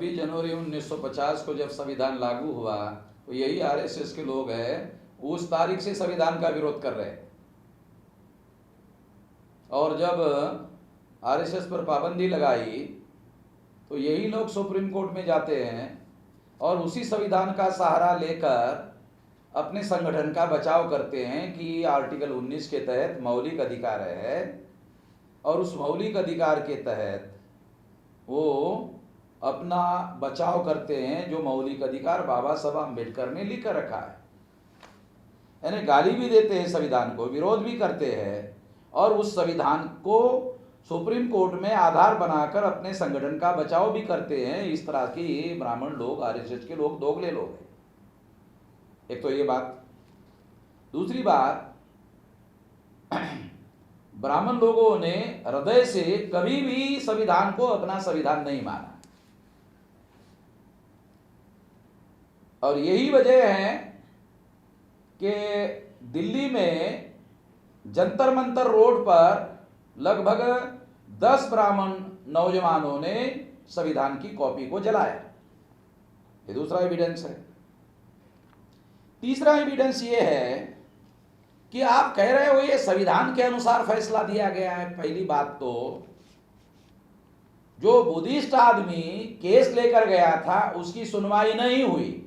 26 जनवरी 1950 को जब संविधान लागू हुआ तो यही आरएसएस के लोग हैं उस तारीख से संविधान का विरोध कर रहे हैं। और जब आरएसएस पर पाबंदी लगाई तो यही लोग सुप्रीम कोर्ट में जाते हैं और उसी संविधान का सहारा लेकर अपने संगठन का बचाव करते हैं कि आर्टिकल 19 के तहत मौलिक अधिकार है और उस मौलिक अधिकार के तहत वो अपना बचाव करते हैं जो मौलिक अधिकार बाबा साहब अम्बेडकर ने लिख कर रखा है। यानी गाली भी देते हैं संविधान को, विरोध भी करते हैं और उस संविधान को सुप्रीम कोर्ट में आधार बनाकर अपने संगठन का बचाव भी करते हैं। इस तरह की ब्राह्मण लोग, आरएसएस के लोग दोगले लोग हैं। एक तो ये बात। दूसरी बात, ब्राह्मण लोगों ने हृदय से कभी भी संविधान को अपना संविधान नहीं माना और यही वजह है कि दिल्ली में जंतर मंतर रोड पर लगभग 10 ब्राह्मण नौजवानों ने संविधान की कॉपी को जलाया। ये दूसरा एविडेंस है। तीसरा एविडेंस ये है कि आप कह रहे हो ये संविधान के अनुसार फैसला दिया गया है। पहली बात तो जो बुद्धिस्ट आदमी केस लेकर गया था उसकी सुनवाई नहीं हुई,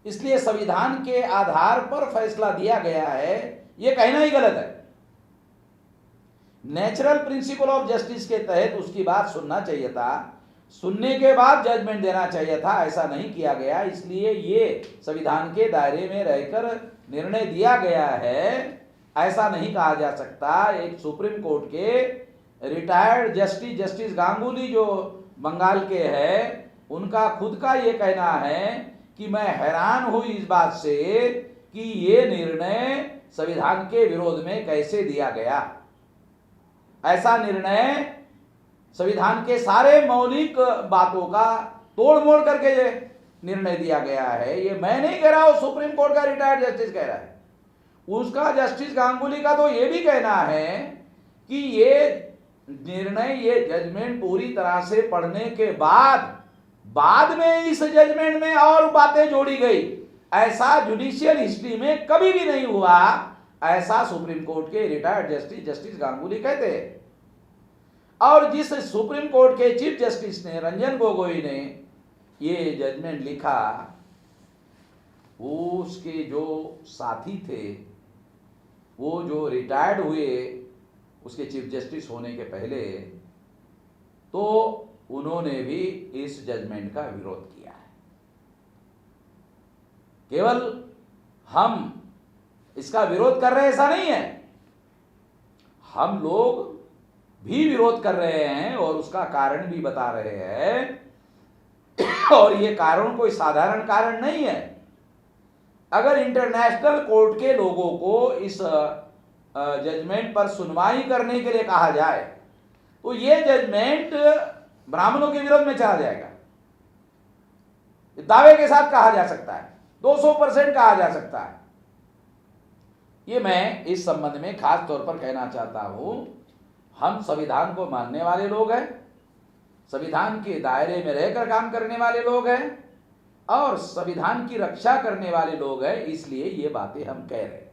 इसलिए संविधान के आधार पर फैसला दिया गया है, ये कहना ही गलत है। नेचुरल प्रिंसिपल ऑफ जस्टिस के तहत उसकी बात सुनना चाहिए था, सुनने के बाद जजमेंट देना चाहिए था, ऐसा नहीं किया गया। इसलिए ये संविधान के दायरे में रहकर निर्णय दिया गया है, ऐसा नहीं कहा जा सकता। एक सुप्रीम कोर्ट के रिटायर्ड जस्टिस गांगुली जो बंगाल के हैं, उनका खुद का ये कहना है कि मैं हैरान हूं इस बात से कि ये निर्णय संविधान के विरोध में कैसे दिया गया। ऐसा निर्णय संविधान के सारे मौलिक बातों का तोड़ मोड़ करके ये निर्णय दिया गया है। ये मैं नहीं कह रहा हूं, सुप्रीम कोर्ट का रिटायर्ड जस्टिस कह रहा है। उसका जस्टिस गांगुली का तो ये भी कहना है कि ये निर्णय, ये जजमेंट पूरी तरह से पढ़ने के बाद में इस जजमेंट में और बातें जोड़ी गई। ऐसा जुडिशियल हिस्ट्री में कभी भी नहीं हुआ, ऐसा सुप्रीम कोर्ट के रिटायर्ड जस्टिस गांगुली कहते हैं। और जिस सुप्रीम कोर्ट के चीफ जस्टिस ने, रंजन गोगोई ने ये जजमेंट लिखा, उसके जो साथी थे, वो जो रिटायर्ड हुए उसके चीफ जस्टिस होने के पहले, तो उन्होंने भी इस जजमेंट का विरोध किया है। केवल हम इसका विरोध कर रहे हैं ऐसा नहीं है, हम लोग भी विरोध कर रहे हैं और उसका कारण भी बता रहे हैं। और ये कारण कोई साधारण कारण नहीं है। अगर इंटरनेशनल कोर्ट के लोगों को इस जजमेंट पर सुनवाई करने के लिए कहा जाए तो ये जजमेंट ब्राह्मणों के विरोध में चला जाएगा। दावे के साथ कहा जा सकता है, 200% कहा जा सकता है। ये मैं इस संबंध में खास तौर पर कहना चाहता हूं, हम संविधान को मानने वाले लोग हैं, संविधान के दायरे में रहकर काम करने वाले लोग हैं और संविधान की रक्षा करने वाले लोग हैं, इसलिए ये बातें हम कह रहे हैं।